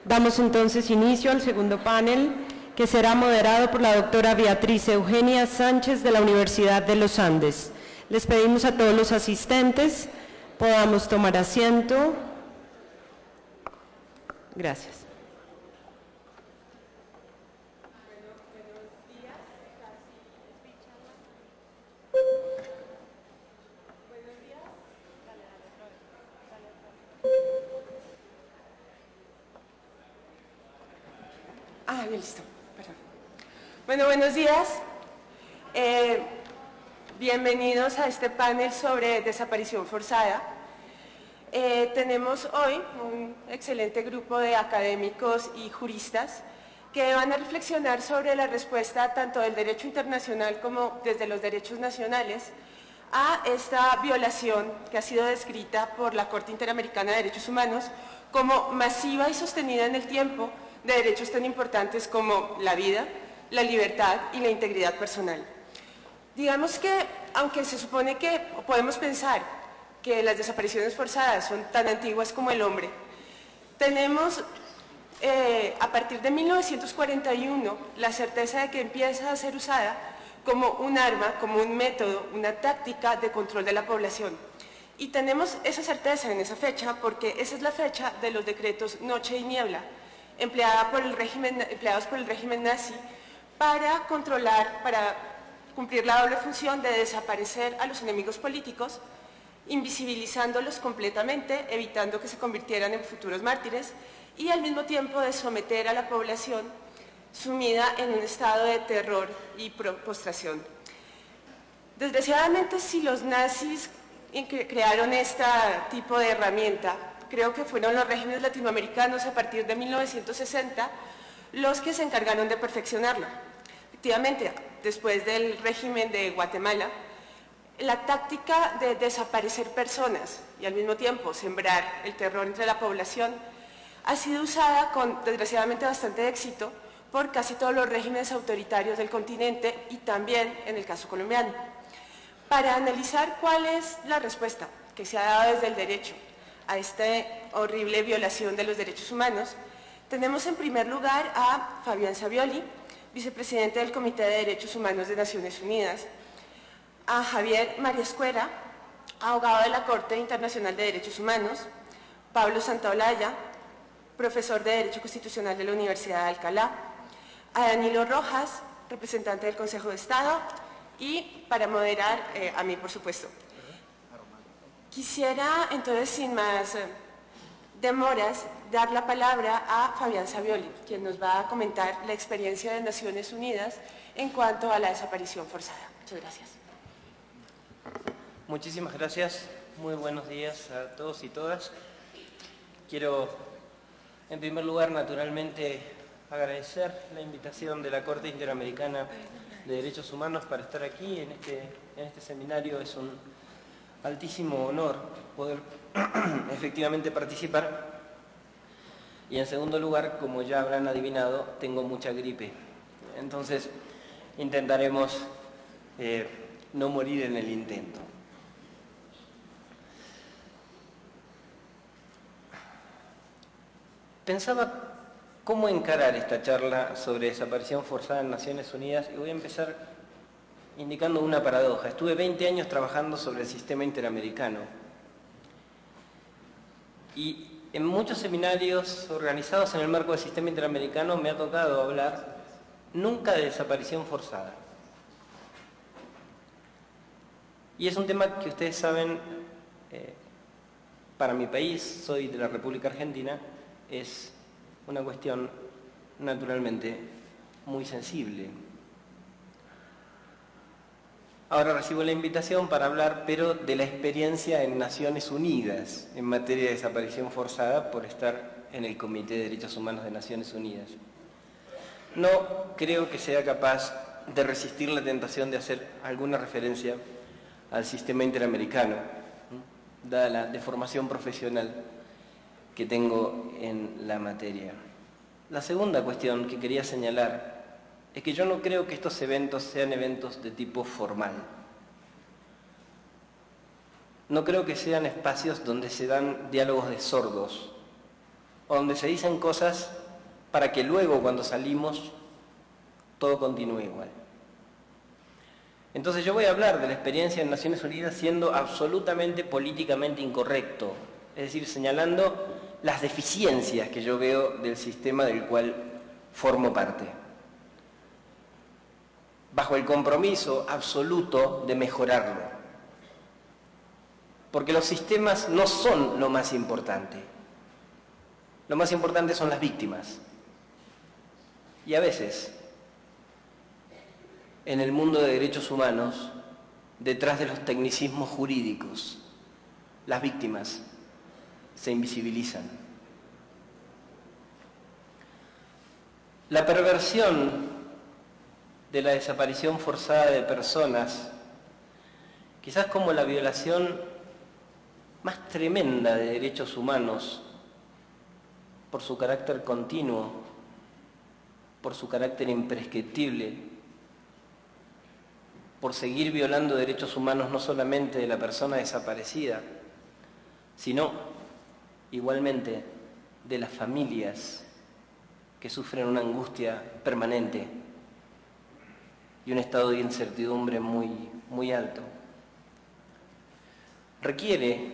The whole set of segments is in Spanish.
Damos entonces inicio al segundo panel, que será moderado por la doctora Beatriz Eugenia Sánchez de la Universidad de los Andes. Les pedimos a todos los asistentes podamos tomar asiento. Gracias. Listo. Perdón. Bueno, buenos días. Bienvenidos a este panel sobre desaparición forzada. Tenemos hoy un excelente grupo de académicos y juristas que van a reflexionar sobre la respuesta tanto del derecho internacional como desde los derechos nacionales a esta violación que ha sido descrita por la Corte Interamericana de Derechos Humanos como masiva y sostenida en el tiempo de derechos tan importantes como la vida, la libertad y la integridad personal. Digamos que, aunque se supone que podemos pensar que las desapariciones forzadas son tan antiguas como el hombre, tenemos a partir de 1941 la certeza de que empieza a ser usada como un arma, como un método, una táctica de control de la población. Y tenemos esa certeza en esa fecha porque esa es la fecha de los decretos Noche y Niebla, empleados por el régimen nazi para controlar, para cumplir la doble función de desaparecer a los enemigos políticos, invisibilizándolos completamente, evitando que se convirtieran en futuros mártires, y al mismo tiempo de someter a la población sumida en un estado de terror y postración. Desgraciadamente, si los nazis crearon este tipo de herramienta, creo que fueron los regímenes latinoamericanos a partir de 1960 los que se encargaron de perfeccionarlo. Efectivamente, después del régimen de Guatemala, la táctica de desaparecer personas y al mismo tiempo sembrar el terror entre la población ha sido usada con, desgraciadamente, bastante éxito por casi todos los regímenes autoritarios del continente y también en el caso colombiano. Para analizar cuál es la respuesta que se ha dado desde el derecho a esta horrible violación de los derechos humanos, tenemos en primer lugar a Fabián Savioli, vicepresidente del Comité de Derechos Humanos de Naciones Unidas, a Javier Mariascuera, abogado de la Corte Internacional de Derechos Humanos, Pablo Santaolalla, profesor de Derecho Constitucional de la Universidad de Alcalá, a Danilo Rojas, representante del Consejo de Estado, y para moderar, a mí, por supuesto. Quisiera, entonces, sin más demoras, dar la palabra a Fabián Savioli, quien nos va a comentar la experiencia de Naciones Unidas en cuanto a la desaparición forzada. Muchas gracias. Muchísimas gracias. Muy buenos días a todos y todas. Quiero, en primer lugar, naturalmente, agradecer la invitación de la Corte Interamericana de Derechos Humanos para estar aquí en este seminario. Es un altísimo honor poder efectivamente participar. Y en segundo lugar, como ya habrán adivinado, tengo mucha gripe. Entonces intentaremos no morir en el intento. Pensaba cómo encarar esta charla sobre desaparición forzada en Naciones Unidas y voy a empezar indicando una paradoja. Estuve 20 años trabajando sobre el sistema interamericano y en muchos seminarios organizados en el marco del sistema interamericano me ha tocado hablar nunca de desaparición forzada. Y es un tema que ustedes saben, para mi país, soy de la República Argentina, es una cuestión naturalmente muy sensible. Ahora recibo la invitación para hablar, pero de la experiencia en Naciones Unidas en materia de desaparición forzada por estar en el Comité de Derechos Humanos de Naciones Unidas. No creo que sea capaz de resistir la tentación de hacer alguna referencia al sistema interamericano, dada la deformación profesional que tengo en la materia. La segunda cuestión que quería señalar es que yo no creo que estos eventos sean eventos de tipo formal. No creo que sean espacios donde se dan diálogos de sordos. o donde se dicen cosas para que luego, cuando salimos, todo continúe igual. Entonces yo voy a hablar de la experiencia en Naciones Unidas siendo absolutamente políticamente incorrecto, es decir, señalando las deficiencias que yo veo del sistema del cual formo parte, bajo el compromiso absoluto de mejorarlo, porque los sistemas no son lo más importante. Lo más importante son las víctimas. Y a veces, en el mundo de derechos humanos, detrás de los tecnicismos jurídicos, las víctimas se invisibilizan. La perversión de la desaparición forzada de personas, quizás como la violación más tremenda de derechos humanos, por su carácter continuo, por su carácter imprescriptible, por seguir violando derechos humanos no solamente de la persona desaparecida, sino igualmente de las familias que sufren una angustia permanente y un estado de incertidumbre muy alto. Requiere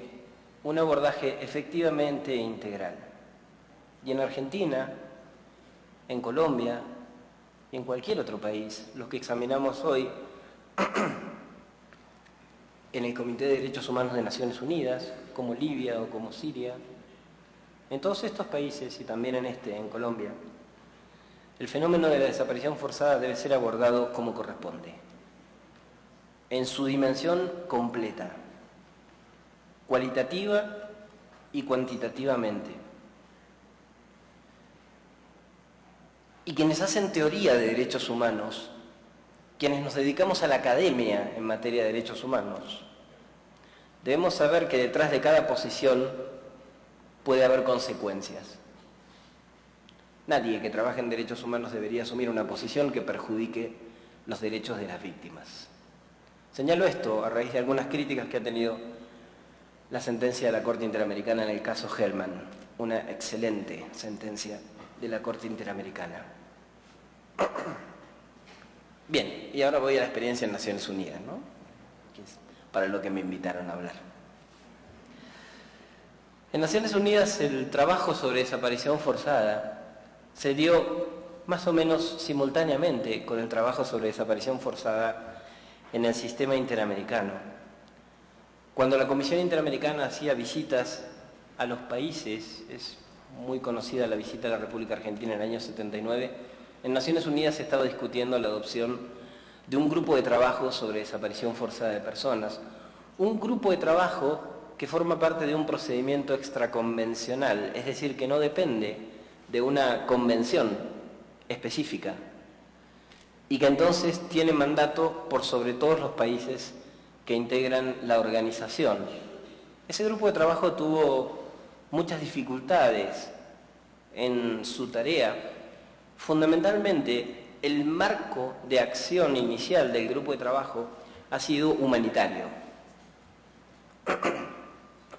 un abordaje efectivamente integral. Y en Argentina, en Colombia y en cualquier otro país, los que examinamos hoy en el Comité de Derechos Humanos de Naciones Unidas, como Libia o como Siria, en todos estos países y también en Colombia, el fenómeno de la desaparición forzada debe ser abordado como corresponde, en su dimensión completa, cualitativa y cuantitativamente. Y quienes hacen teoría de derechos humanos, quienes nos dedicamos a la academia en materia de derechos humanos, debemos saber que detrás de cada posición puede haber consecuencias. Nadie que trabaje en derechos humanos debería asumir una posición que perjudique los derechos de las víctimas. Señalo esto a raíz de algunas críticas que ha tenido la sentencia de la Corte Interamericana en el caso Hellman, una excelente sentencia de la Corte Interamericana. Bien, y ahora voy a la experiencia en Naciones Unidas, ¿no? Que es para lo que me invitaron a hablar. En Naciones Unidas el trabajo sobre desaparición forzada se dio más o menos simultáneamente con el trabajo sobre desaparición forzada en el sistema interamericano. Cuando la Comisión Interamericana hacía visitas a los países, es muy conocida la visita a la República Argentina en el año 79, en Naciones Unidas se estaba discutiendo la adopción de un grupo de trabajo sobre desaparición forzada de personas, un grupo de trabajo que forma parte de un procedimiento extraconvencional, es decir, que no depende de una convención específica y que entonces tiene mandato por sobre todos los países que integran la organización. Ese grupo de trabajo tuvo muchas dificultades en su tarea. Fundamentalmente, el marco de acción inicial del grupo de trabajo ha sido humanitario.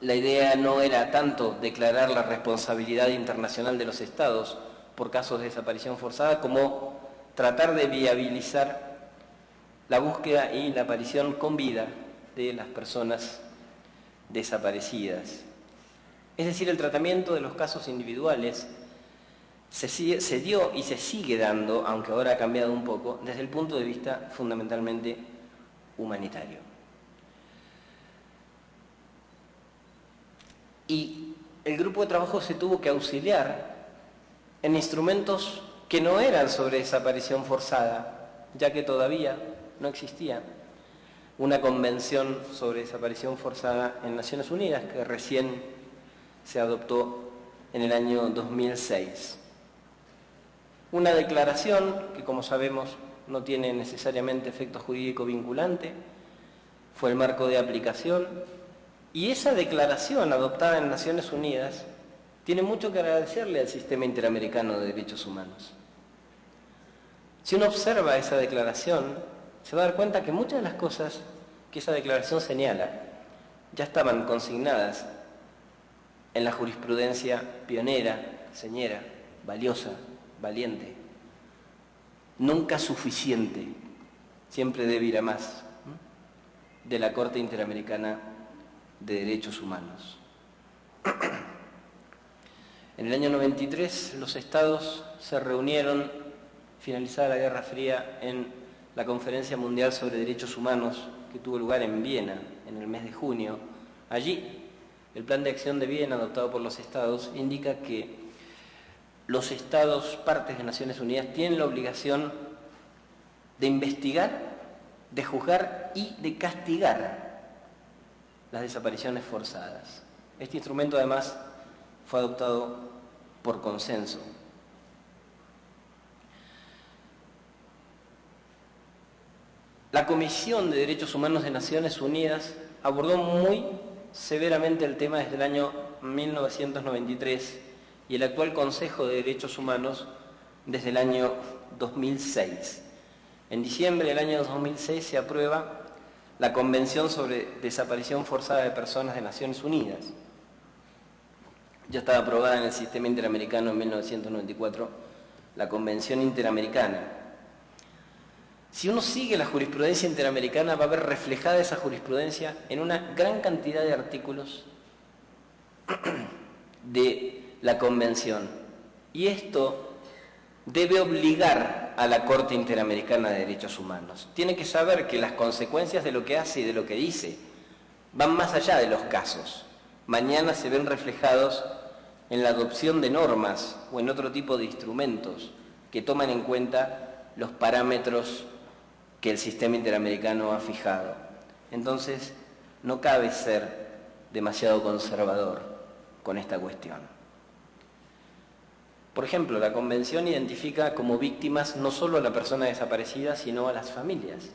La idea no era tanto declarar la responsabilidad internacional de los Estados por casos de desaparición forzada como tratar de viabilizar la búsqueda y la aparición con vida de las personas desaparecidas. Es decir, el tratamiento de los casos individuales se dio y se sigue dando, aunque ahora ha cambiado un poco, desde el punto de vista fundamentalmente humanitario. Y el grupo de trabajo se tuvo que auxiliar en instrumentos que no eran sobre desaparición forzada, ya que todavía no existía una convención sobre desaparición forzada en Naciones Unidas, que recién se adoptó en el año 2006. Una declaración que, como sabemos, no tiene necesariamente efecto jurídico vinculante, fue el marco de aplicación, y esa declaración adoptada en Naciones Unidas tiene mucho que agradecerle al sistema interamericano de derechos humanos. Si uno observa esa declaración, se va a dar cuenta que muchas de las cosas que esa declaración señala ya estaban consignadas en la jurisprudencia pionera, señera, valiosa, valiente, nunca suficiente, siempre debe ir a más, de la Corte Interamericana de Derechos Humanos. En el año 93 los estados se reunieron, finalizada la Guerra Fría, en la Conferencia Mundial sobre Derechos Humanos que tuvo lugar en Viena en el mes de junio. Allí, el Plan de Acción de Viena, adoptado por los estados, indica que los estados partes de Naciones Unidas tienen la obligación de investigar, de juzgar y de castigar las desapariciones forzadas. Este instrumento, además, fue adoptado por consenso. La Comisión de Derechos Humanos de Naciones Unidas abordó muy severamente el tema desde el año 1993 y el actual Consejo de Derechos Humanos desde el año 2006. En diciembre del año 2006 se aprueba la Convención sobre Desaparición Forzada de Personas de Naciones Unidas. Ya estaba aprobada en el Sistema Interamericano en 1994 la Convención Interamericana. Si uno sigue la jurisprudencia interamericana, va a ver reflejada esa jurisprudencia en una gran cantidad de artículos de la Convención. Y esto debe obligar a la Corte Interamericana de Derechos Humanos. Tiene que saber que las consecuencias de lo que hace y de lo que dice van más allá de los casos. Mañana se ven reflejados en la adopción de normas o en otro tipo de instrumentos que toman en cuenta los parámetros que el sistema interamericano ha fijado. Entonces, no cabe ser demasiado conservador con esta cuestión. Por ejemplo, la Convención identifica como víctimas no solo a la persona desaparecida, sino a las familias.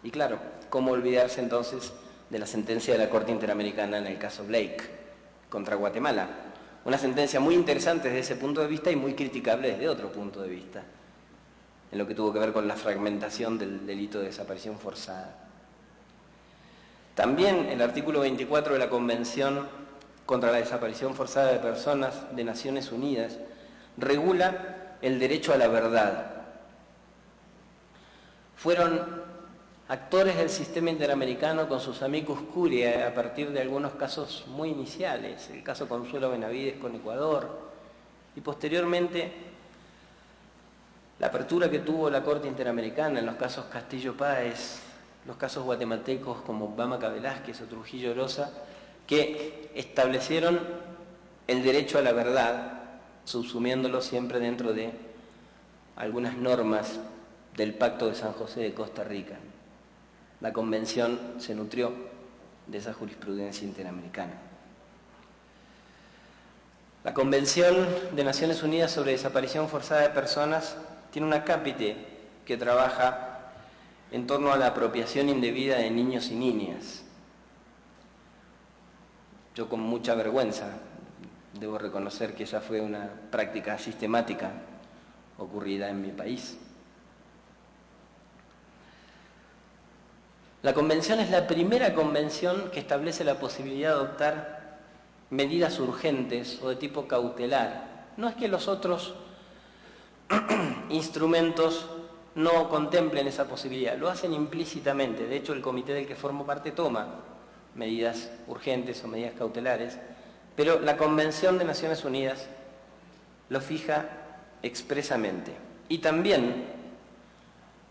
Y claro, ¿cómo olvidarse entonces de la sentencia de la Corte Interamericana en el caso Blake contra Guatemala? Una sentencia muy interesante desde ese punto de vista y muy criticable desde otro punto de vista, en lo que tuvo que ver con la fragmentación del delito de desaparición forzada. También el artículo 24 de la Convención contra la Desaparición Forzada de Personas de Naciones Unidas regula el derecho a la verdad. Fueron actores del sistema interamericano con sus amicus curiae a partir de algunos casos muy iniciales, el caso Consuelo Benavides con Ecuador, y posteriormente la apertura que tuvo la Corte Interamericana en los casos Castillo Páez, los casos guatemaltecos como Bamaca Velázquez o Trujillo Rosa, que establecieron el derecho a la verdad, subsumiéndolo siempre dentro de algunas normas del Pacto de San José de Costa Rica. La Convención se nutrió de esa jurisprudencia interamericana. La Convención de Naciones Unidas sobre Desaparición Forzada de Personas tiene una cápite que trabaja en torno a la apropiación indebida de niños y niñas. Yo con mucha vergüenza debo reconocer que esa fue una práctica sistemática ocurrida en mi país. La Convención es la primera convención que establece la posibilidad de adoptar medidas urgentes o de tipo cautelar. No es que los otros instrumentos no contemplen esa posibilidad, lo hacen implícitamente. De hecho, el comité del que formo parte toma medidas urgentes o medidas cautelares, pero la Convención de Naciones Unidas lo fija expresamente. Y también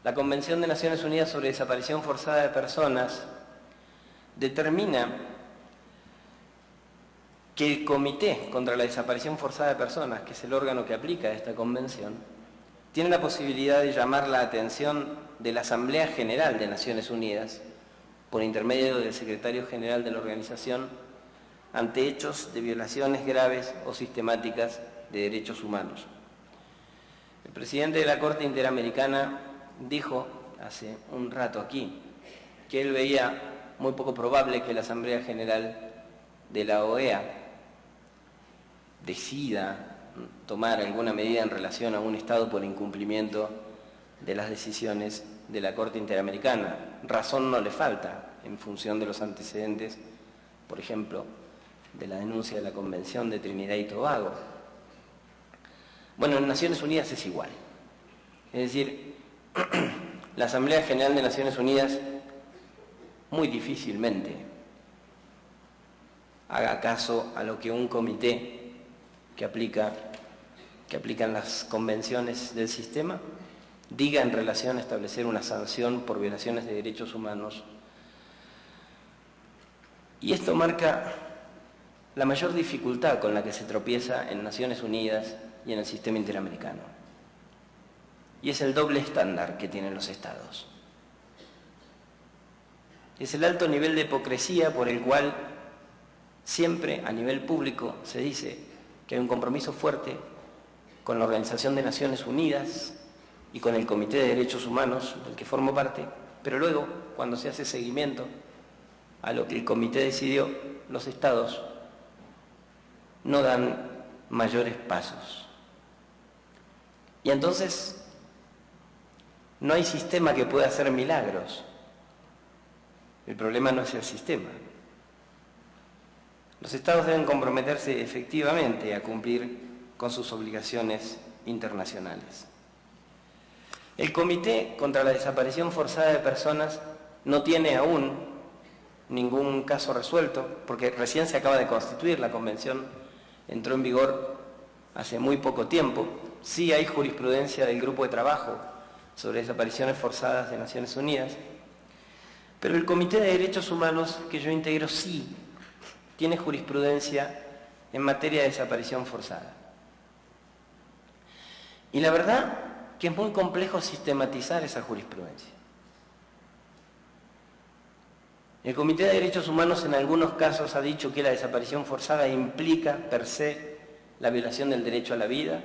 la Convención de Naciones Unidas sobre Desaparición Forzada de Personas determina que el Comité contra la Desaparición Forzada de Personas, que es el órgano que aplica esta convención, tiene la posibilidad de llamar la atención de la Asamblea General de Naciones Unidas, por intermedio del Secretario General de la organización, ante hechos de violaciones graves o sistemáticas de derechos humanos. El presidente de la Corte Interamericana dijo hace un rato aquí que él veía muy poco probable que la Asamblea General de la OEA decida tomar alguna medida en relación a un Estado por incumplimiento de las decisiones de la Corte Interamericana. Razón no le falta en función de los antecedentes, por ejemplo, de la denuncia de la Convención de Trinidad y Tobago. Bueno, en Naciones Unidas es igual. Es decir, la Asamblea General de Naciones Unidas muy difícilmente haga caso a lo que un comité que aplican las convenciones del sistema diga en relación a establecer una sanción por violaciones de derechos humanos. Y esto marca la mayor dificultad con la que se tropieza en Naciones Unidas y en el sistema interamericano. Y es el doble estándar que tienen los Estados. Es el alto nivel de hipocresía por el cual siempre a nivel público se dice que hay un compromiso fuerte con la Organización de Naciones Unidas y con el Comité de Derechos Humanos, del que formo parte, pero luego, cuando se hace seguimiento a lo que el comité decidió, los Estados no dan mayores pasos. Y entonces no hay sistema que pueda hacer milagros. El problema no es el sistema. Los Estados deben comprometerse efectivamente a cumplir con sus obligaciones internacionales. El Comité contra la Desaparición Forzada de Personas no tiene aún ningún caso resuelto, porque recién se acaba de constituir, la Convención entró en vigor hace muy poco tiempo. Sí hay jurisprudencia del Grupo de Trabajo sobre Desapariciones Forzadas de Naciones Unidas, pero el Comité de Derechos Humanos que yo integro sí tiene jurisprudencia en materia de desaparición forzada. Y la verdad que es muy complejo sistematizar esa jurisprudencia. El Comité de Derechos Humanos en algunos casos ha dicho que la desaparición forzada implica per se la violación del derecho a la vida.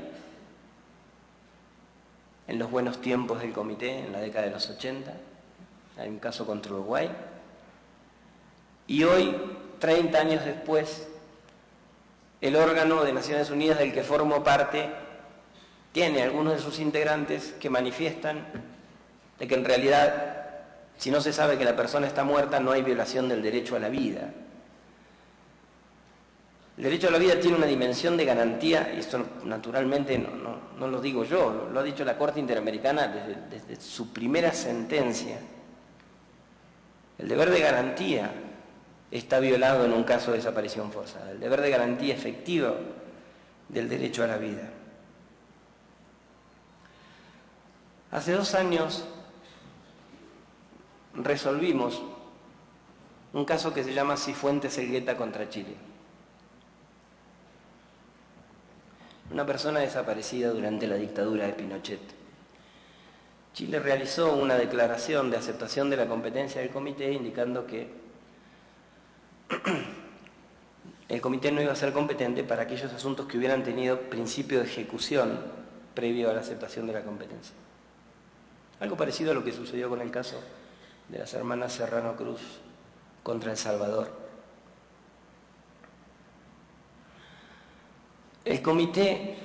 En los buenos tiempos del Comité, en la década de los 80, hay un caso contra Uruguay. Y hoy, 30 años después, el órgano de Naciones Unidas del que formo parte tiene algunos de sus integrantes que manifiestan de que en realidad, si no se sabe que la persona está muerta, no hay violación del derecho a la vida. El derecho a la vida tiene una dimensión de garantía, y esto naturalmente no lo digo yo, lo ha dicho la Corte Interamericana desde su primera sentencia. El deber de garantía está violado en un caso de desaparición forzada, el deber de garantía efectiva del derecho a la vida. Hace 2 años resolvimos un caso que se llama Cifuentes Elgueta contra Chile. Una persona desaparecida durante la dictadura de Pinochet. Chile realizó una declaración de aceptación de la competencia del comité indicando que el comité no iba a ser competente para aquellos asuntos que hubieran tenido principio de ejecución previo a la aceptación de la competencia. Algo parecido a lo que sucedió con el caso de las hermanas Serrano Cruz contra El Salvador. El comité,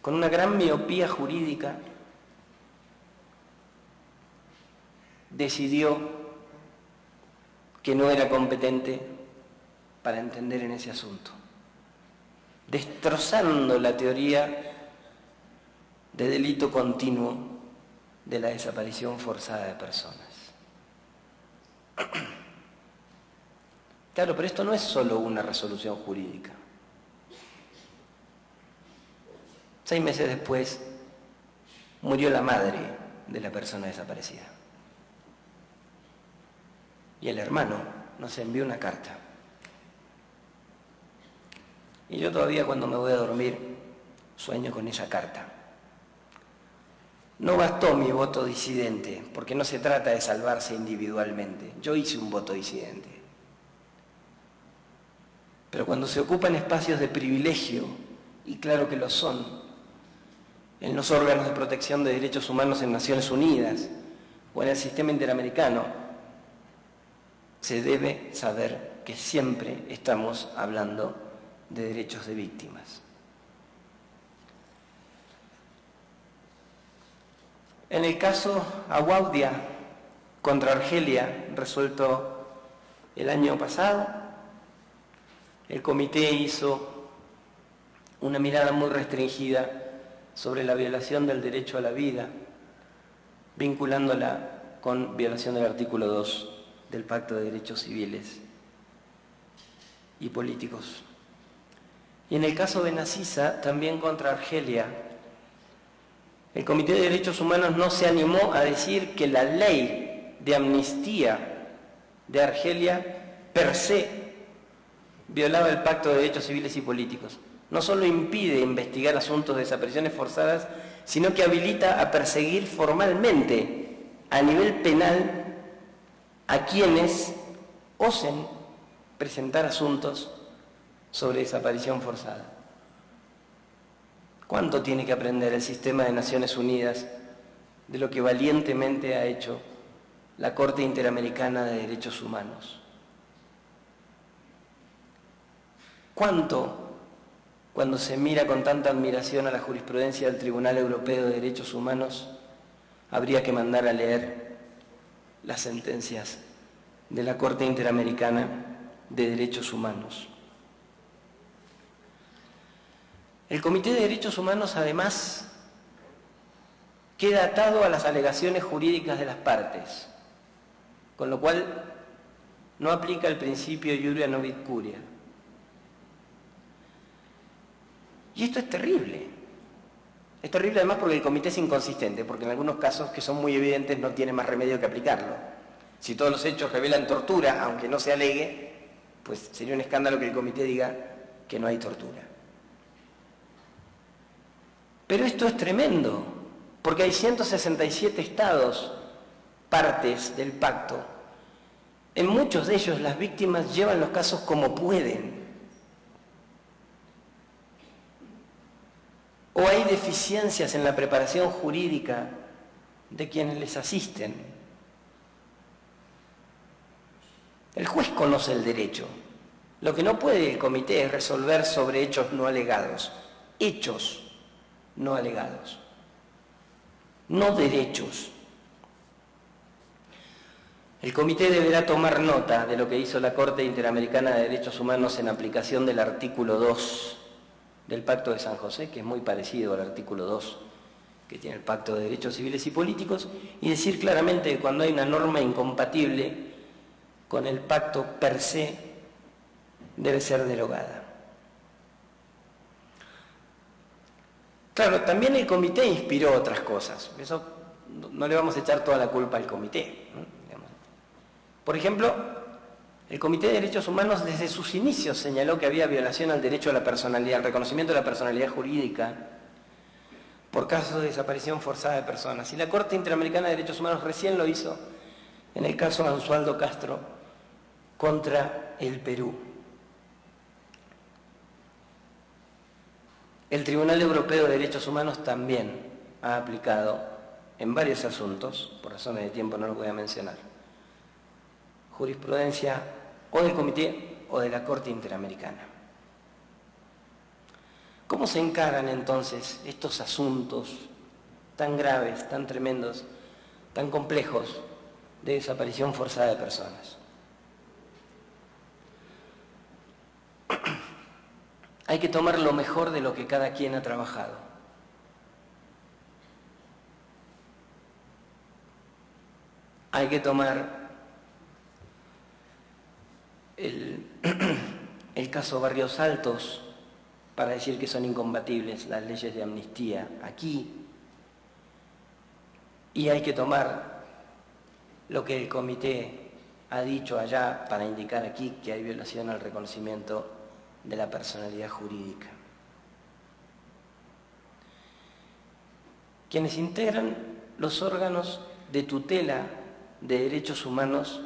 con una gran miopía jurídica, decidió que no era competente para entender en ese asunto, destrozando la teoría de delito continuo de la desaparición forzada de personas. Claro, pero esto no es solo una resolución jurídica. 6 meses después murió la madre de la persona desaparecida. Y el hermano nos envió una carta. Y yo todavía cuando me voy a dormir sueño con esa carta. No bastó mi voto disidente, porque no se trata de salvarse individualmente. Yo hice un voto disidente. Pero cuando se ocupan espacios de privilegio, y claro que lo son, en los órganos de protección de derechos humanos en Naciones Unidas o en el sistema interamericano, se debe saber que siempre estamos hablando de derechos de víctimas. En el caso Aguaudia contra Argelia, resuelto el año pasado, el comité hizo una mirada muy restringida sobre la violación del derecho a la vida, vinculándola con violación del artículo 2 del Pacto de Derechos Civiles y Políticos. Y en el caso de Nacisa, también contra Argelia, el Comité de Derechos Humanos no se animó a decir que la ley de amnistía de Argelia per se violaba el Pacto de Derechos Civiles y Políticos. No solo impide investigar asuntos de desapariciones forzadas, sino que habilita a perseguir formalmente a nivel penal a quienes osen presentar asuntos sobre desaparición forzada. ¿Cuánto tiene que aprender el sistema de Naciones Unidas de lo que valientemente ha hecho la Corte Interamericana de Derechos Humanos? ¿Cuánto, cuando se mira con tanta admiración a la jurisprudencia del Tribunal Europeo de Derechos Humanos, habría que mandar a leer las sentencias de la Corte Interamericana de Derechos Humanos? El Comité de Derechos Humanos, además, queda atado a las alegaciones jurídicas de las partes, con lo cual no aplica el principio iuria novit curia. Y esto es terrible. Es terrible además porque el comité es inconsistente, porque en algunos casos que son muy evidentes no tiene más remedio que aplicarlo. Si todos los hechos revelan tortura, aunque no se alegue, pues sería un escándalo que el comité diga que no hay tortura. Pero esto es tremendo, porque hay 167 estados, partes del pacto. En muchos de ellos las víctimas llevan los casos como pueden. O hay deficiencias en la preparación jurídica de quienes les asisten. El juez conoce el derecho. Lo que no puede el comité es resolver sobre hechos no alegados. Hechos no alegados. No derechos. El comité deberá tomar nota de lo que hizo la Corte Interamericana de Derechos Humanos en aplicación del artículo 2 del Pacto de San José, que es muy parecido al artículo 2 que tiene el Pacto de Derechos Civiles y Políticos, y decir claramente que cuando hay una norma incompatible con el pacto per se, debe ser derogada. Claro, también el comité inspiró otras cosas. Eso no le vamos a echar toda la culpa al comité, ¿no? Por ejemplo, el Comité de Derechos Humanos desde sus inicios señaló que había violación al derecho a la personalidad, al reconocimiento de la personalidad jurídica por casos de desaparición forzada de personas. Y la Corte Interamericana de Derechos Humanos recién lo hizo en el caso Ansualdo Castro contra el Perú. El Tribunal Europeo de Derechos Humanos también ha aplicado en varios asuntos, por razones de tiempo no lo voy a mencionar, jurisprudencia o del Comité o de la Corte Interamericana. ¿Cómo se encaran entonces estos asuntos tan graves, tan tremendos, tan complejos de desaparición forzada de personas? Hay que tomar lo mejor de lo que cada quien ha trabajado. Hay que tomar el caso Barrios Altos para decir que son incompatibles las leyes de amnistía aquí, y hay que tomar lo que el comité ha dicho allá para indicar aquí que hay violación al reconocimiento de la personalidad jurídica. Quienes integran los órganos de tutela de derechos humanos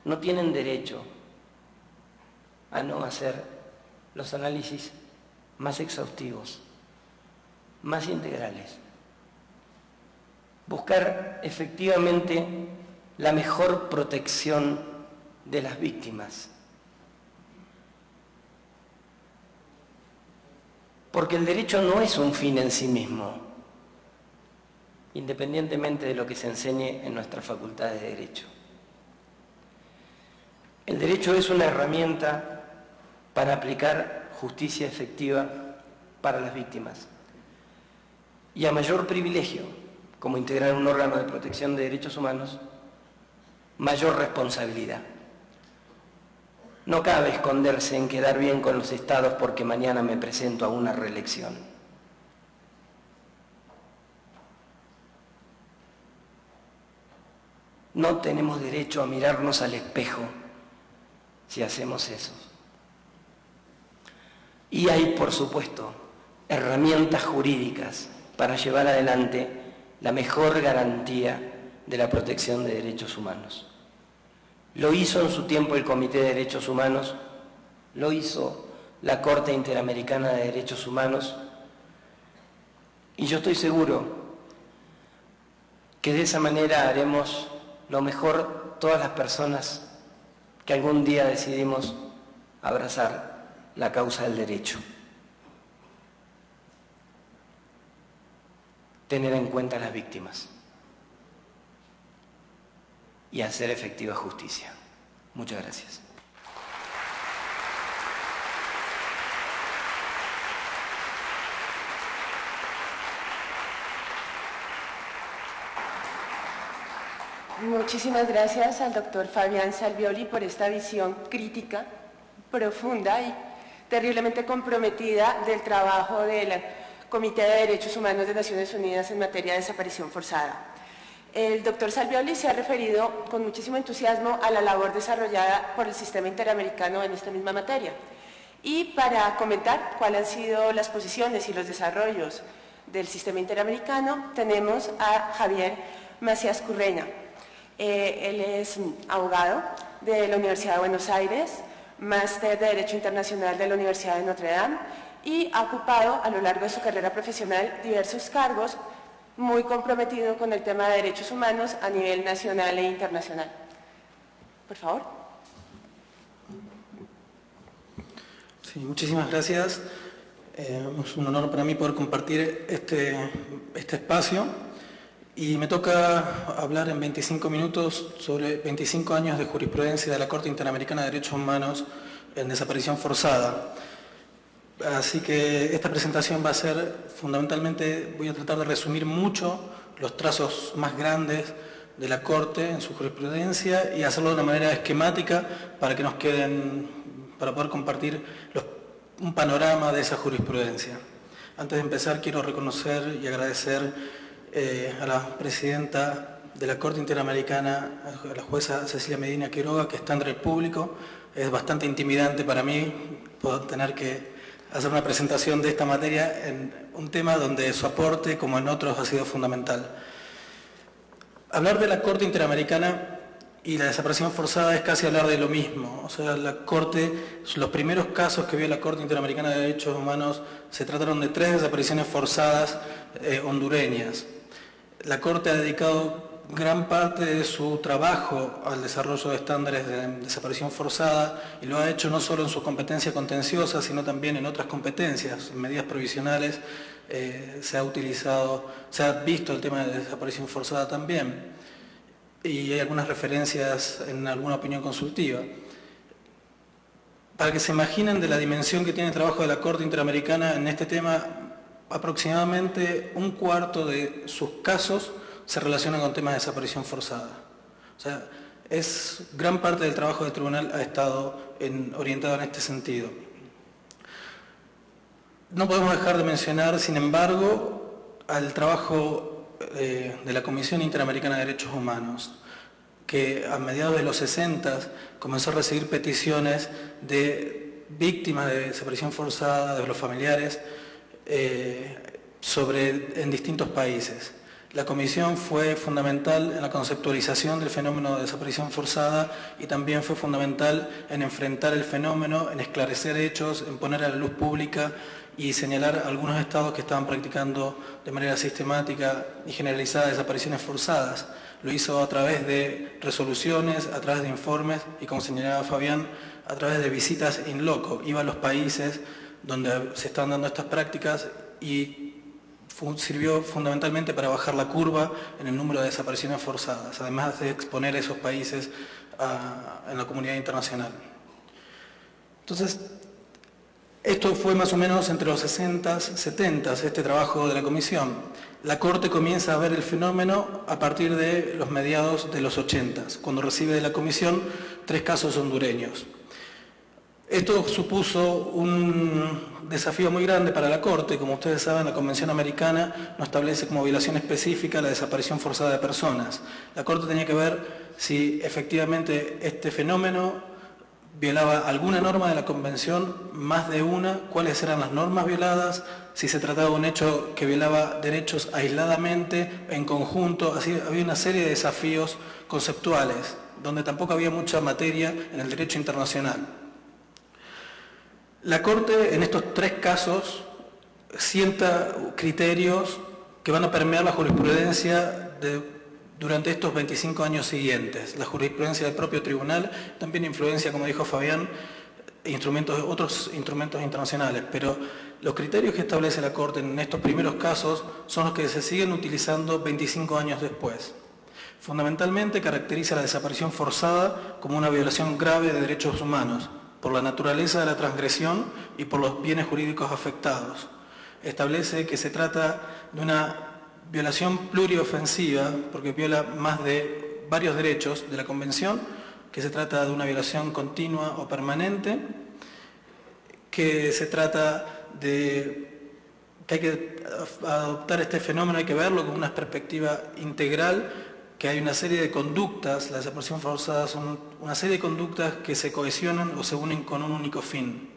no tienen derecho a no hacer los análisis más exhaustivos, más integrales. Buscar efectivamente la mejor protección de las víctimas. Porque el derecho no es un fin en sí mismo, independientemente de lo que se enseñe en nuestras facultades de derecho. El derecho es una herramienta para aplicar justicia efectiva para las víctimas. Y a mayor privilegio, como integrar un órgano de protección de derechos humanos, mayor responsabilidad. No cabe esconderse en quedar bien con los estados porque mañana me presento a una reelección. No tenemos derecho a mirarnos al espejo si hacemos eso. Y hay, por supuesto, herramientas jurídicas para llevar adelante la mejor garantía de la protección de derechos humanos. Lo hizo en su tiempo el Comité de Derechos Humanos, lo hizo la Corte Interamericana de Derechos Humanos, y yo estoy seguro que de esa manera haremos lo mejor todas las personas que algún día decidimos abrazar la causa del derecho. Tener en cuenta a las víctimas y hacer efectiva justicia. Muchas gracias. Muchísimas gracias al doctor Fabián Salvioli por esta visión crítica, profunda y terriblemente comprometida del trabajo del Comité de Derechos Humanos de Naciones Unidas en materia de desaparición forzada. El doctor Salvioli se ha referido con muchísimo entusiasmo a la labor desarrollada por el Sistema Interamericano en esta misma materia. Y para comentar cuáles han sido las posiciones y los desarrollos del Sistema Interamericano, tenemos a Javier Macías Curreña. Él es abogado de la Universidad de Buenos Aires, máster de Derecho Internacional de la Universidad de Notre Dame y ha ocupado a lo largo de su carrera profesional diversos cargos, muy comprometido con el tema de derechos humanos a nivel nacional e internacional. Por favor. Sí, muchísimas gracias. Es un honor para mí poder compartir este espacio. Y me toca hablar en 25 minutos sobre 25 años de jurisprudencia de la Corte Interamericana de Derechos Humanos en desaparición forzada. Así que esta presentación va a ser fundamentalmente, voy a tratar de resumir mucho los trazos más grandes de la Corte en su jurisprudencia y hacerlo de una manera esquemática para que nos queden, para poder compartir un panorama de esa jurisprudencia. Antes de empezar quiero reconocer y agradecer a la presidenta de la Corte Interamericana, a la jueza Cecilia Medina Quiroga, que está entre el público. Es bastante intimidante para mí poder tener que hacer una presentación de esta materia en un tema donde su aporte, como en otros, ha sido fundamental. Hablar de la Corte Interamericana y la desaparición forzada es casi hablar de lo mismo. O sea, la Corte, los primeros casos que vio la Corte Interamericana de Derechos Humanos se trataron de 3 desapariciones forzadas hondureñas. La Corte ha dedicado gran parte de su trabajo al desarrollo de estándares de desaparición forzada y lo ha hecho no solo en su competencia contenciosa, sino también en otras competencias, en medidas provisionales. Se ha visto el tema de desaparición forzada también y hay algunas referencias en alguna opinión consultiva. Para que se imaginen de la dimensión que tiene el trabajo de la Corte Interamericana en este tema, aproximadamente 1/4 de sus casos se relacionan con temas de desaparición forzada. O sea, gran parte del trabajo del tribunal ha estado orientado en este sentido. No podemos dejar de mencionar, sin embargo, al trabajo de la Comisión Interamericana de Derechos Humanos, que a mediados de los 60 comenzó a recibir peticiones de víctimas de desaparición forzada, de los familiares, en distintos países. La comisión fue fundamental en la conceptualización del fenómeno de desaparición forzada y también fue fundamental en enfrentar el fenómeno, en esclarecer hechos, en poner a la luz pública y señalar algunos estados que estaban practicando de manera sistemática y generalizada desapariciones forzadas. Lo hizo a través de resoluciones, a través de informes y, como señalaba Fabián, a través de visitas in loco. Iba a los países donde se estaban dando estas prácticas y sirvió fundamentalmente para bajar la curva en el número de desapariciones forzadas, además de exponer a esos países en la comunidad internacional. Entonces, esto fue más o menos entre los 60s, 70s, este trabajo de la comisión. La Corte comienza a ver el fenómeno a partir de los mediados de los 80s, cuando recibe de la comisión 3 casos hondureños. Esto supuso un desafío muy grande para la Corte. Como ustedes saben, la Convención Americana no establece como violación específica la desaparición forzada de personas. La Corte tenía que ver si efectivamente este fenómeno violaba alguna norma de la Convención, más de una, cuáles eran las normas violadas, si se trataba de un hecho que violaba derechos aisladamente, en conjunto. Así había una serie de desafíos conceptuales, donde tampoco había mucha materia en el derecho internacional. La Corte, en estos 3 casos, sienta criterios que van a permear la jurisprudencia durante estos 25 años siguientes. La jurisprudencia del propio tribunal también influencia, como dijo Fabián, otros instrumentos internacionales, pero los criterios que establece la Corte en estos primeros casos son los que se siguen utilizando 25 años después. Fundamentalmente caracteriza la desaparición forzada como una violación grave de derechos humanos, por la naturaleza de la transgresión y por los bienes jurídicos afectados. Establece que se trata de una violación pluriofensiva, porque viola más de varios derechos de la Convención, que se trata de una violación continua o permanente, que se trata de que hay que adoptar este fenómeno, hay que verlo con una perspectiva integral, que hay una serie de conductas, la desaparición forzada son una serie de conductas que se cohesionan o se unen con un único fin.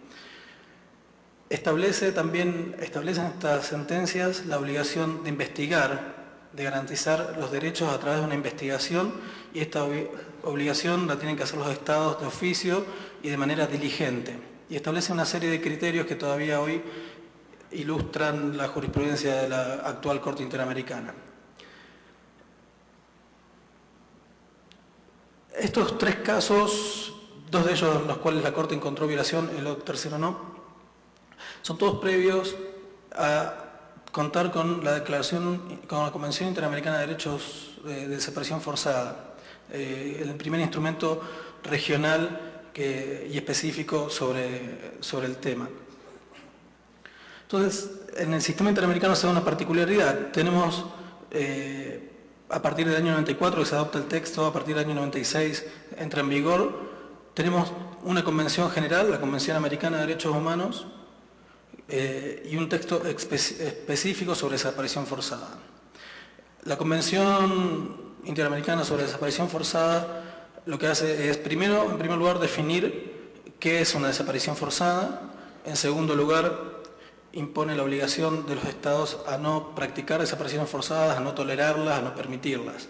Establecen estas sentencias la obligación de investigar, de garantizar los derechos a través de una investigación, y esta obligación la tienen que hacer los estados de oficio y de manera diligente. Y establece una serie de criterios que todavía hoy ilustran la jurisprudencia de la actual Corte Interamericana. Estos 3 casos, 2 de ellos en los cuales la Corte encontró violación, el tercero no, son todos previos a contar con la declaración, con la Convención Interamericana de Derechos de Desaparición Forzada, el primer instrumento regional y específico sobre el tema. Entonces, en el sistema interamericano se da una particularidad. Tenemos, a partir del año 94 que se adopta el texto, a partir del año 96 entra en vigor, tenemos una convención general, la Convención Americana de Derechos Humanos, y un texto específico sobre desaparición forzada. La Convención Interamericana sobre Desaparición Forzada lo que hace es, primero, en primer lugar, definir qué es una desaparición forzada. En segundo lugar, impone la obligación de los estados a no practicar desapariciones forzadas, a no tolerarlas, a no permitirlas.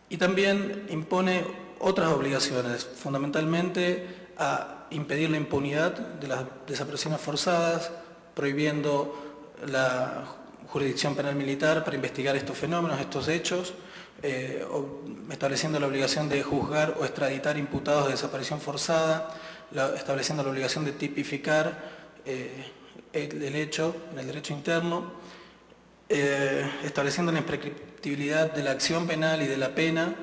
Y también impone otras obligaciones, fundamentalmente a impedir la impunidad de las desapariciones forzadas, prohibiendo la jurisdicción penal militar para investigar estos fenómenos, estos hechos, estableciendo la obligación de juzgar o extraditar imputados de desaparición forzada, estableciendo la obligación de tipificar el hecho en el derecho interno, estableciendo la imprescriptibilidad de la acción penal y de la pena,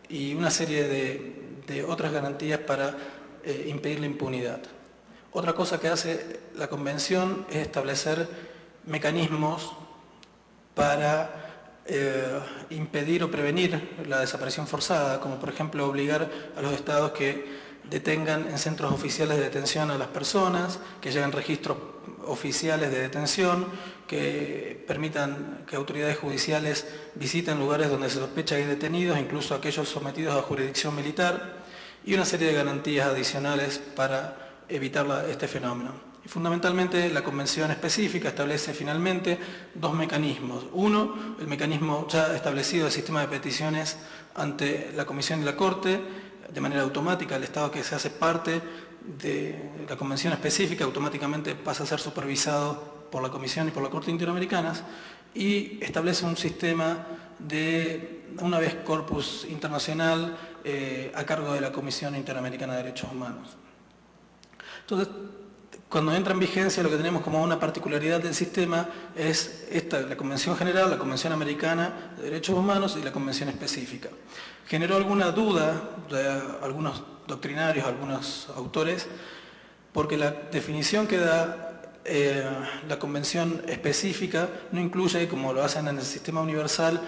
y una serie de otras garantías para impedir la impunidad. Otra cosa que hace la Convención es establecer mecanismos para impedir o prevenir la desaparición forzada, como por ejemplo obligar a los estados que detengan en centros oficiales de detención a las personas, que lleven registros oficiales de detención, que permitan que autoridades judiciales visiten lugares donde se sospecha que hay detenidos, incluso aquellos sometidos a jurisdicción militar, y una serie de garantías adicionales para evitar este fenómeno. Y fundamentalmente la Convención específica establece finalmente 2 mecanismos. Uno, el mecanismo ya establecido del sistema de peticiones ante la Comisión y la Corte, de manera automática. El Estado que se hace parte de la Convención específica automáticamente pasa a ser supervisado por la Comisión y por la Corte Interamericanas, y establece un sistema de un habeas corpus internacional a cargo de la Comisión Interamericana de Derechos Humanos. Entonces, Cuando entra en vigencia, lo que tenemos como una particularidad del sistema es la Convención General, la Convención Americana de Derechos Humanos y la Convención Específica. Generó alguna duda de algunos doctrinarios, algunos autores, porque la definición que da la Convención Específica no incluye, como lo hacen en el sistema universal,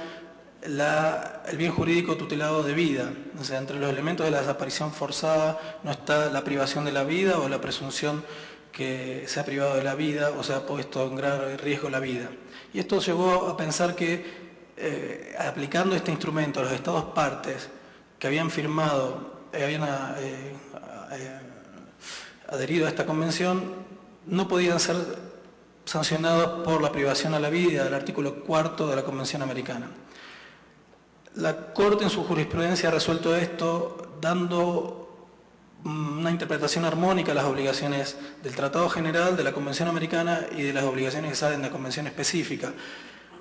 el bien jurídico tutelado de vida. O sea, entre los elementos de la desaparición forzada no está la privación de la vida o la presunción que se ha privado de la vida o se ha puesto en grave riesgo la vida. Y esto llevó a pensar que aplicando este instrumento a los estados partes que habían firmado, habían adherido a esta convención, no podían ser sancionados por la privación a la vida del artículo 4 de la Convención Americana. La Corte en su jurisprudencia ha resuelto esto dando una interpretación armónica a las obligaciones del Tratado General, de la Convención Americana y de las obligaciones que salen de la Convención Específica.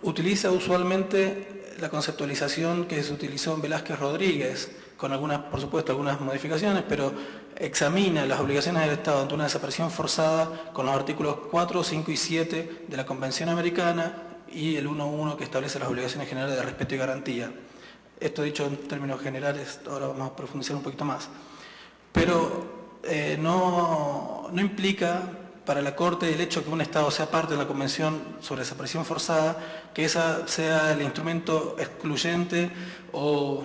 Utiliza usualmente la conceptualización que se utilizó en Velázquez Rodríguez, con algunas, por supuesto, algunas modificaciones, pero examina las obligaciones del Estado ante una desaparición forzada con los artículos 4, 5 y 7 de la Convención Americana y el 1.1 que establece las obligaciones generales de respeto y garantía. Esto dicho en términos generales, ahora vamos a profundizar un poquito más. Pero no implica para la Corte el hecho que un Estado sea parte de la Convención sobre Desaparición Forzada, que esa sea el instrumento excluyente o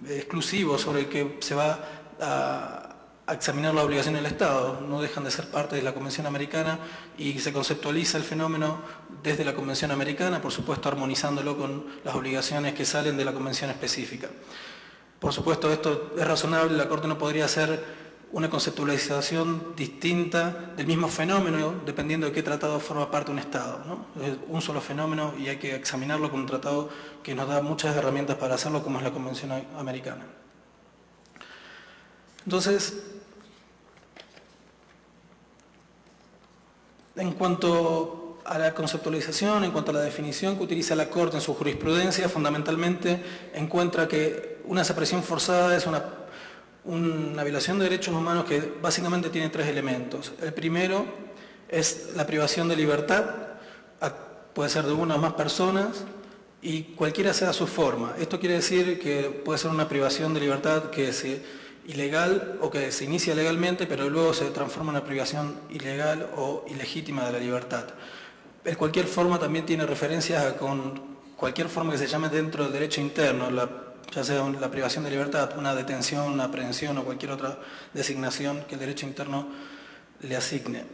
exclusivo sobre el que se va a examinar la obligación del Estado. No dejan de ser parte de la Convención Americana y se conceptualiza el fenómeno desde la Convención Americana, por supuesto armonizándolo con las obligaciones que salen de la Convención Específica. Por supuesto, esto es razonable, la Corte no podría hacer una conceptualización distinta del mismo fenómeno dependiendo de qué tratado forma parte un Estado, ¿no? Es un solo fenómeno y hay que examinarlo con un tratado que nos da muchas herramientas para hacerlo, como es la Convención Americana. Entonces, en cuanto a la conceptualización, en cuanto a la definición que utiliza la Corte en su jurisprudencia, fundamentalmente encuentra que una desaparición forzada es una violación de derechos humanos que básicamente tiene tres elementos. El primero es la privación de libertad, puede ser de una o más personas y cualquiera sea su forma. Esto quiere decir que puede ser una privación de libertad que es ilegal o que se inicia legalmente, pero luego se transforma en una privación ilegal o ilegítima de la libertad. En cualquier forma también tiene referencias con cualquier forma que se llame dentro del derecho interno, ya sea la privación de libertad, una detención, una aprehensión o cualquier otra designación que el derecho interno le asigne.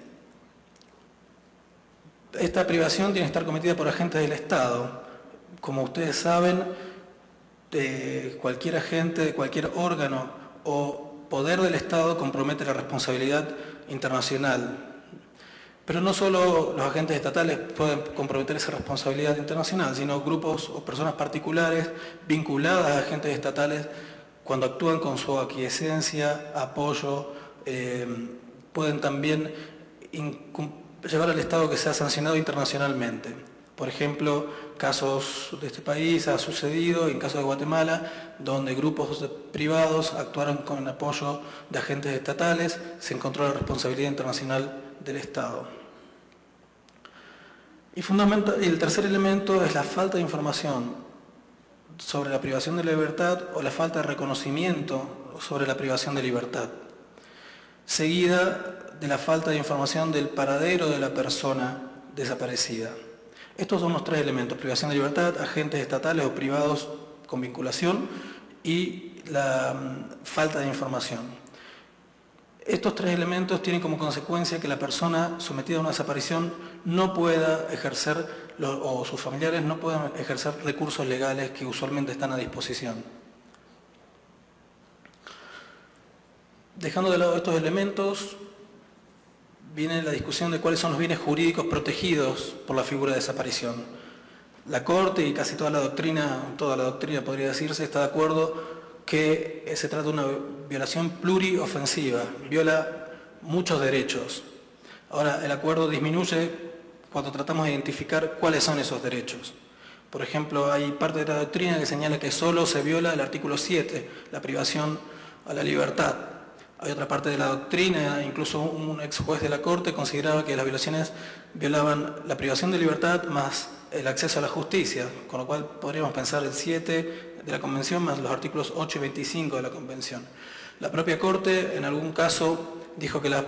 Esta privación tiene que estar cometida por agentes del Estado. Como ustedes saben, cualquier agente de cualquier órgano o poder del Estado compromete la responsabilidad internacional. Pero no solo los agentes estatales pueden comprometer esa responsabilidad internacional, sino grupos o personas particulares vinculadas a agentes estatales, cuando actúan con su aquiescencia, apoyo, pueden también llevar al Estado que sea sancionado internacionalmente. Por ejemplo, casos de este país ha sucedido, en caso de Guatemala, donde grupos privados actuaron con apoyo de agentes estatales, se encontró la responsabilidad internacional del Estado. Y el tercer elemento es la falta de información sobre la privación de libertad o la falta de reconocimiento sobre la privación de libertad, seguida de la falta de información del paradero de la persona desaparecida. Estos son los tres elementos: privación de libertad, agentes estatales o privados con vinculación y la falta de información. Estos tres elementos tienen como consecuencia que la persona sometida a una desaparición no pueda ejercer, o sus familiares no puedan ejercer recursos legales que usualmente están a disposición. Dejando de lado estos elementos, viene la discusión de cuáles son los bienes jurídicos protegidos por la figura de desaparición. La Corte y casi toda la doctrina podría decirse, está de acuerdo que se trata de una violación pluriofensiva, viola muchos derechos. Ahora, el acuerdo disminuye cuando tratamos de identificar cuáles son esos derechos. Por ejemplo, hay parte de la doctrina que señala que solo se viola el artículo 7, la privación a la libertad. Hay otra parte de la doctrina, incluso un ex juez de la Corte consideraba que las violaciones violaban la privación de libertad más el acceso a la justicia, con lo cual podríamos pensar el 7 de la Convención más los artículos 8 y 25 de la Convención. La propia Corte en algún caso dijo que la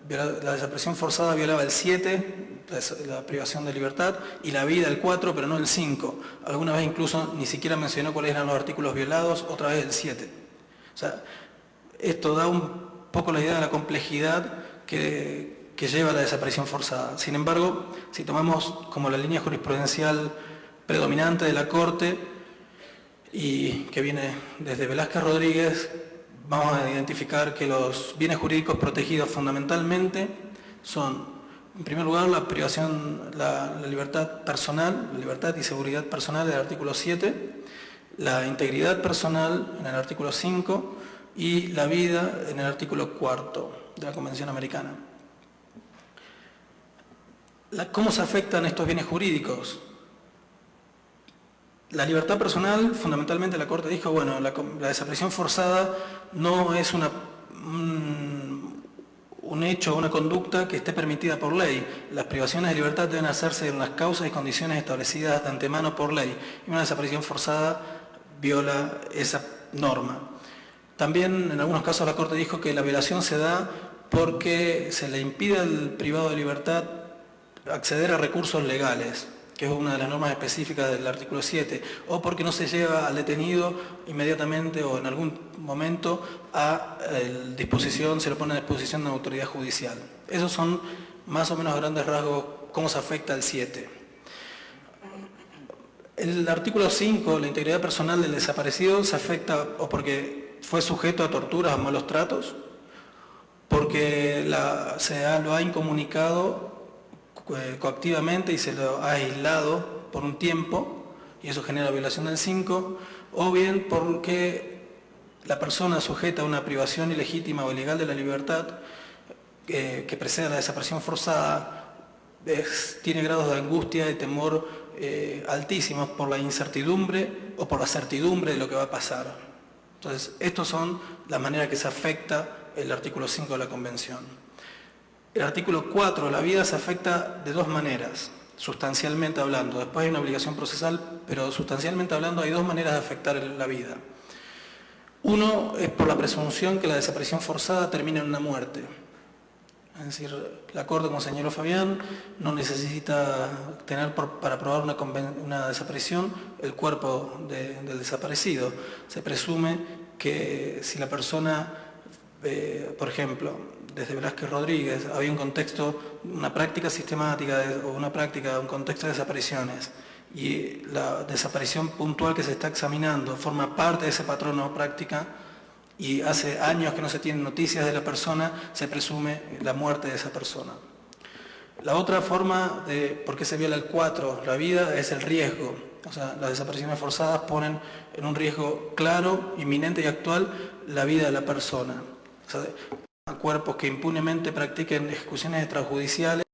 desaparición forzada violaba el 7, la privación de libertad, y la vida el 4, pero no el 5. Alguna vez incluso ni siquiera mencionó cuáles eran los artículos violados, otra vez el 7. O sea, esto da un poco la idea de la complejidad que lleva la desaparición forzada. Sin embargo, si tomamos como la línea jurisprudencial predominante de la Corte, y que viene desde Velázquez Rodríguez, vamos a identificar que los bienes jurídicos protegidos fundamentalmente son, en primer lugar, la privación, la libertad personal, la libertad y seguridad personal del artículo 7, la integridad personal en el artículo 5 y la vida en el artículo 4 de la Convención Americana. ¿Cómo se afectan estos bienes jurídicos? La libertad personal, fundamentalmente la Corte dijo, bueno, la desaparición forzada no es un hecho, una conducta que esté permitida por ley. Las privaciones de libertad deben hacerse en las causas y condiciones establecidas de antemano por ley. Y una desaparición forzada viola esa norma. También en algunos casos la Corte dijo que la violación se da porque se le impide al privado de libertad acceder a recursos legales, que es una de las normas específicas del artículo 7, o porque no se lleva al detenido inmediatamente o en algún momento a disposición, se lo pone a disposición de una autoridad judicial. Esos son más o menos a grandes rasgos cómo se afecta el 7. El artículo 5, la integridad personal del desaparecido, se afecta o porque fue sujeto a torturas o malos tratos, porque lo ha incomunicado coactivamente y se lo ha aislado por un tiempo, y eso genera violación del 5, o bien porque la persona sujeta a una privación ilegítima o ilegal de la libertad que precede a la desaparición forzada tiene grados de angustia y temor altísimos por la incertidumbre o por la certidumbre de lo que va a pasar. Entonces, estas son las maneras que se afecta el artículo 5 de la Convención. El artículo 4, la vida, se afecta de dos maneras, sustancialmente hablando. Después hay una obligación procesal, pero sustancialmente hablando hay dos maneras de afectar la vida. Uno es por la presunción que la desaparición forzada termina en una muerte. Es decir, la Corte, como señaló Fabián, no necesita tener para probar una desaparición el cuerpo del desaparecido. Se presume que si la persona, por ejemplo, desde Velázquez Rodríguez, había un contexto, una práctica sistemática o un contexto de desapariciones, y la desaparición puntual que se está examinando forma parte de ese patrón o práctica, y hace años que no se tienen noticias de la persona, se presume la muerte de esa persona. La otra forma de por qué se viola el 4, la vida, es el riesgo. O sea, las desapariciones forzadas ponen en un riesgo claro, inminente y actual la vida de la persona. O sea, a cuerpos que impunemente practiquen ejecuciones extrajudiciales